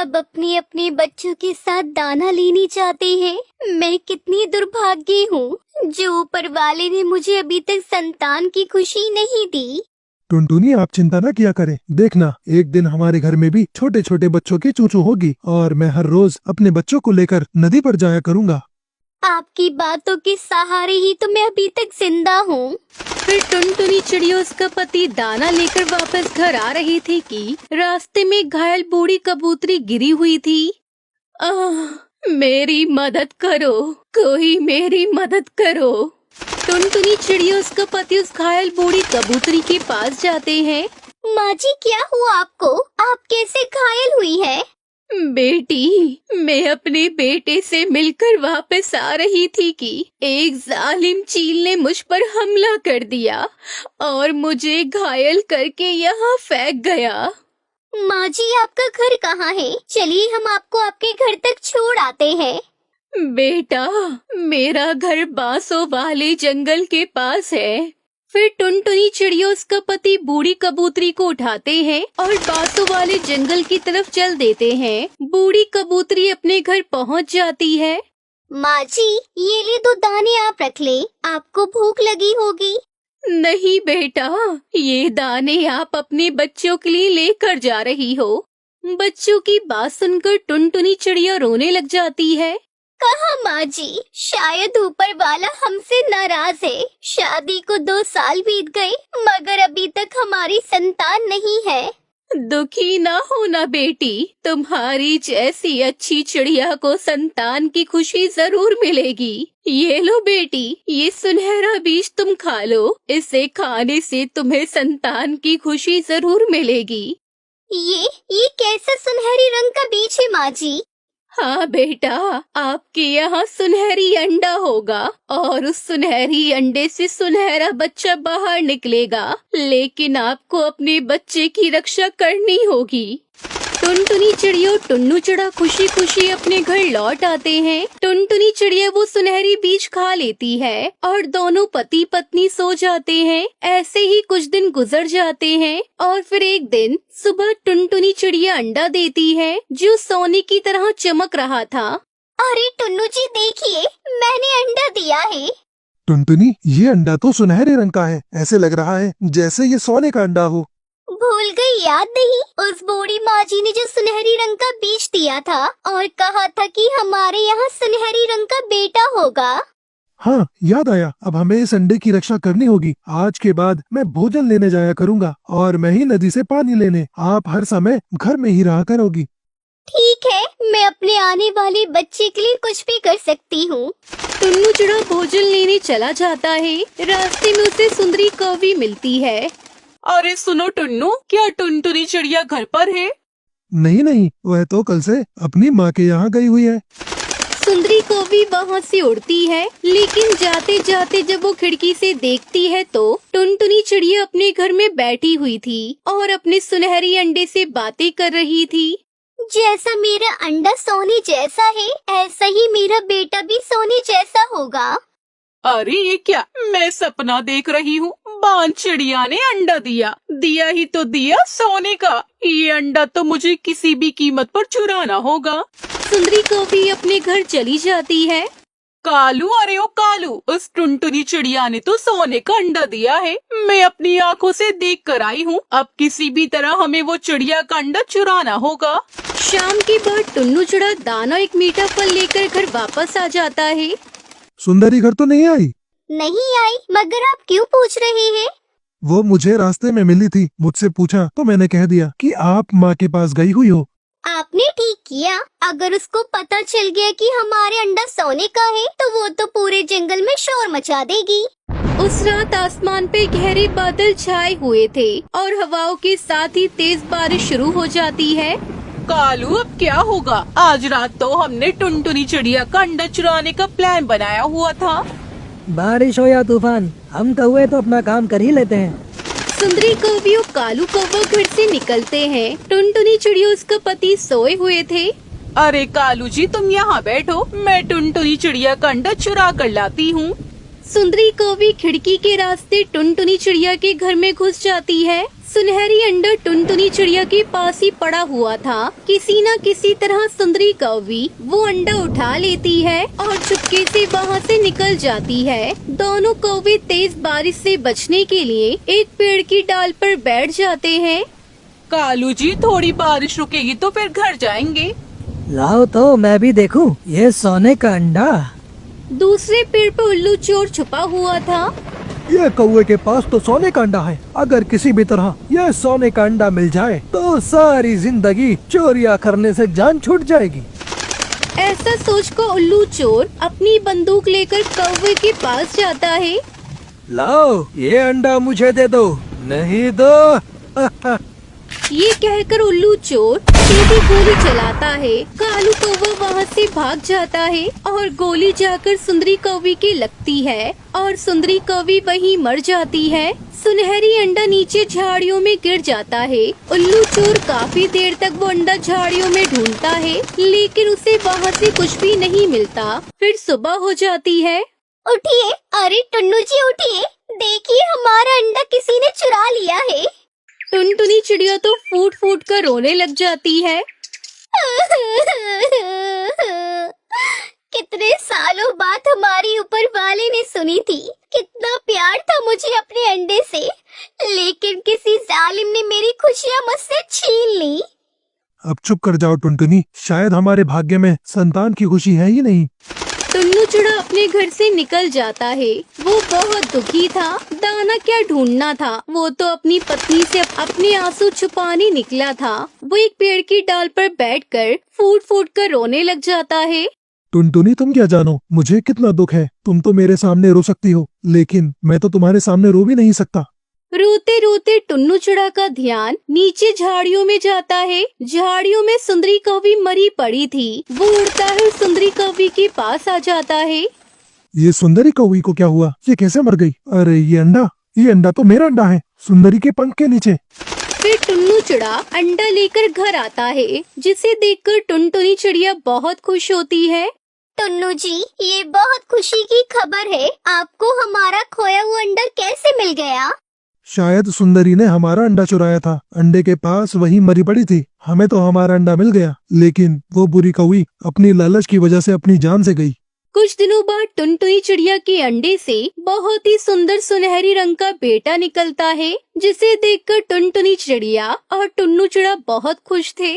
सब अपने अपने बच्चों के साथ दाना लेने जाते हैं। मैं कितनी दुर्भागी हूँ जो ऊपर वाले ने मुझे अभी तक संतान की खुशी नहीं दी। टुनटुनी, आप चिंता न किया करें। देखना, एक दिन हमारे घर में भी छोटे छोटे बच्चों की चूचू होगी और मैं हर रोज अपने बच्चों को लेकर नदी पर जाया करूँगा। आपकी बातों के सहारे ही तो मैं अभी तक जिंदा हूँ। फिर टुनटुनी चिड़िया उसका पति दाना लेकर वापस घर आ रही थी कि रास्ते में घायल बूढ़ी कबूतरी गिरी हुई थी। मेरी मदद करो, कोई मेरी मदद करो। टुनटुनी चिड़िया उसका पति उस घायल बूढ़ी कबूतरी के पास जाते हैं। माँ जी, क्या हुआ आपको? आप कैसे घायल हुई है? बेटी, मैं अपने बेटे से मिलकर वापस आ रही थी कि एक जालिम चील ने मुझ पर हमला कर दिया और मुझे घायल करके यहाँ फेंक गया। माँ जी, आपका घर कहाँ है? चलिए हम आपको आपके घर तक छोड़ आते हैं। बेटा, मेरा घर बांसों वाले जंगल के पास है। फिर टुनटुनी चिड़िया उसका पति बूढ़ी कबूतरी को उठाते हैं और बांसों वाले जंगल की तरफ चल देते हैं। बूढ़ी कबूतरी अपने घर पहुंच जाती है। माँ जी, ये ले 2 दाने आप रख ले, आपको भूख लगी होगी। नहीं बेटा, ये दाने आप अपने बच्चों के लिए लेकर जा रही हो। बच्चों की बात सुनकर टुनटुनी चिड़िया रोने लग जाती है। कहा माँ जी, शायद ऊपर वाला हमसे नाराज है। शादी को 2 साल बीत गए मगर अभी तक हमारी संतान नहीं है। दुखी ना होना बेटी, तुम्हारी जैसी अच्छी चिड़िया को संतान की खुशी जरूर मिलेगी। ये लो बेटी, ये सुनहरा बीज तुम खा लो। इसे खाने से तुम्हें संतान की खुशी जरूर मिलेगी। ये कैसा सुनहरी रंग का बीज है माँ जी? हाँ बेटा, आपके यहाँ सुनहरी अंडा होगा और उस सुनहरी अंडे से सुनहरा बच्चा बाहर निकलेगा, लेकिन आपको अपने बच्चे की रक्षा करनी होगी। टुनटुनी चिड़िया और टुन्नू चिड़ा खुशी खुशी अपने घर लौट आते हैं। टुनटुनी चिड़िया वो सुनहरी बीज खा लेती है और दोनों पति पत्नी सो जाते हैं। ऐसे ही कुछ दिन गुजर जाते हैं और फिर एक दिन सुबह टुनटुनी चिड़िया अंडा देती है जो सोने की तरह चमक रहा था। अरे टुन्नू जी, देखिए, मैंने अंडा दिया है। टुनटुनी, ये अंडा तो सुनहरे रंग का है। ऐसे लग रहा है जैसे ये सोने का अंडा हो। भूल गई, याद नहीं? उस बूढ़ी माँ जी ने जो सुनहरी रंग का बीज दिया था और कहा था कि हमारे यहाँ सुनहरी रंग का बेटा होगा। हाँ, याद आया। अब हमें इस अंडे की रक्षा करनी होगी। आज के बाद मैं भोजन लेने जाया करूँगा और मैं ही नदी से पानी लेने। आप हर समय घर में ही रहा करोगी। ठीक है, मैं अपने आने वाले बच्चे के लिए कुछ भी कर सकती हूँ। टुन्नू चिड़ा भोजन लेने चला जाता है। रास्ते में उसे सुंदरी कौवी मिलती है। अरे सुनो टुन्नू, क्या टुनटुनी चिड़िया घर पर है? नहीं, वह तो कल से अपनी माँ के यहाँ गई हुई है। सुंदरी कौवी वहाँ से उड़ती है, लेकिन जाते जाते जब वो खिड़की से देखती है तो टुनटुनी चिड़िया अपने घर में बैठी हुई थी और अपने सुनहरी अंडे से बातें कर रही थी। जैसा मेरा अंडा सोने जैसा है, ऐसा ही मेरा बेटा भी सोने जैसा होगा। अरे ये क्या, मैं सपना देख रही हूँ। बान चिड़िया ने अंडा दिया ही तो दिया सोने का। ये अंडा तो मुझे किसी भी कीमत पर चुराना होगा। सुंदरी कौवी अपने घर चली जाती है। कालू, अरे ओ कालू, उस टुनटुनी चिड़िया ने तो सोने का अंडा दिया है। मैं अपनी आंखों से देख कर आई हूँ। अब किसी भी तरह हमें वो चिड़िया का अंडा चुराना होगा। शाम के बाद टुन्नू चिड़ा दाना एक मीठा फल लेकर घर वापस आ जाता है। सुंदरी घर तो नहीं आई? नहीं आई, मगर आप क्यों पूछ रहे हैं? वो मुझे रास्ते में मिली थी। मुझसे पूछा तो मैंने कह दिया कि आप माँ के पास गई हुई हो। आपने ठीक किया। अगर उसको पता चल गया कि हमारे अंडा सोने का है तो वो तो पूरे जंगल में शोर मचा देगी। उस रात आसमान पे गहरे बादल छाए हुए थे और हवाओं के साथ ही तेज बारिश शुरू हो जाती है। कालू, अब क्या होगा? आज रात तो हमने टुनटुनी चिड़िया का अंडा चुराने का प्लान बनाया हुआ था। बारिश हो या तूफान, हम कौवे तो अपना काम कर ही लेते हैं। सुंदरी कौवी और कालू कौवा घर से निकलते हैं। टुनटुनी चिड़िया उसका पति सोए हुए थे। अरे कालू जी, तुम यहाँ बैठो, मैं टुनटुनी चिड़िया का अंडा चुरा कर लाती हूँ। सुंदरी कौवी खिड़की के रास्ते टुनटुनी चिड़िया के घर में घुस जाती है। सुनहरी अंडा टुनटुनी चिड़िया के पास ही पड़ा हुआ था। किसी न किसी तरह सुंदरी कौवी वो अंडा उठा लेती है और चुपके से वहाँ से निकल जाती है। दोनों कौवे तेज बारिश से बचने के लिए एक पेड़ की डाल पर बैठ जाते हैं। कालू जी, थोड़ी बारिश रुकेगी तो फिर घर जाएंगे। लाओ तो मैं भी देखूं, ये सोने का अंडा। दूसरे पेड़ पर उल्लू चोर छुपा हुआ था। ये कौवे के पास तो सोने का अंडा है। अगर किसी भी तरह ये सोने का अंडा मिल जाए तो सारी जिंदगी चोरियां करने से जान छूट जाएगी। ऐसा सोचकर उल्लू चोर अपनी बंदूक लेकर कौवे के पास जाता है। लाओ, ये अंडा मुझे दे दो, नहीं दो। ये कहकर उल्लू चोर सीधी गोली चलाता है। कालू कौवा वहाँ से भाग जाता है और गोली जाकर सुंदरी कौवी के लगती है और सुंदरी कौवी वहीं मर जाती है। सुनहरी अंडा नीचे झाड़ियों में गिर जाता है। उल्लू चोर काफी देर तक वो अंडा झाड़ियों में ढूंढता है, लेकिन उसे वहाँ से कुछ भी नहीं मिलता। फिर सुबह हो जाती है। उठिए, अरे टुन्नू जी उठिए, देखिए हमारा अंडा किसी ने चुरा लिया है। टुनटुनी चिड़िया तो फूट फूट कर रोने लग जाती है। कितने सालों बाद हमारी ऊपर वाले ने सुनी थी। कितना प्यार था मुझे अपने अंडे से, लेकिन किसी जालिम ने मेरी खुशियाँ मुझसे छीन ली। अब चुप कर जाओ टुनटुनी, शायद हमारे भाग्य में संतान की खुशी है ही नहीं। टुन्नू चिड़ा अपने घर से निकल जाता है। वो बहुत दुखी था। दाना क्या ढूंढना था, वो तो अपनी पत्नी से अपने आंसू छुपाने निकला था। वो एक पेड़ की डाल पर बैठकर फूट फूट कर रोने लग जाता है। टुनटुनी, तुम क्या जानो मुझे कितना दुख है। तुम तो मेरे सामने रो सकती हो, लेकिन मैं तो तुम्हारे सामने रो भी नहीं सकता। रोते रोते टुन्नू चिड़ा का ध्यान नीचे झाड़ियों में जाता है। झाड़ियों में सुंदरी कौवी मरी पड़ी थी। वो उड़ता है, सुंदरी कौवी के पास आ जाता है। ये सुंदरी कौवी को क्या हुआ? ये कैसे मर गई? अरे ये अंडा तो मेरा अंडा है, सुंदरी के पंख के नीचे। फिर टुन्नू चिड़ा अंडा लेकर घर आता है, जिसे देखकर टुनटुनी चिड़िया बहुत खुश होती है। टुन्नू जी, ये बहुत खुशी की खबर है। आपको हमारा खोया हुआ अंडा कैसे मिल गया? शायद सुंदरी ने हमारा अंडा चुराया था। अंडे के पास वही मरी पड़ी थी। हमें तो हमारा अंडा मिल गया, लेकिन वो बुरी कौवी अपनी लालच की वजह से अपनी जान से गई। कुछ दिनों बाद टुनटुनी चिड़िया के अंडे से बहुत ही सुंदर सुनहरी रंग का बेटा निकलता है, जिसे देखकर टुनटुनी चिड़िया और टुन्नू चिड़ा बहुत खुश थे।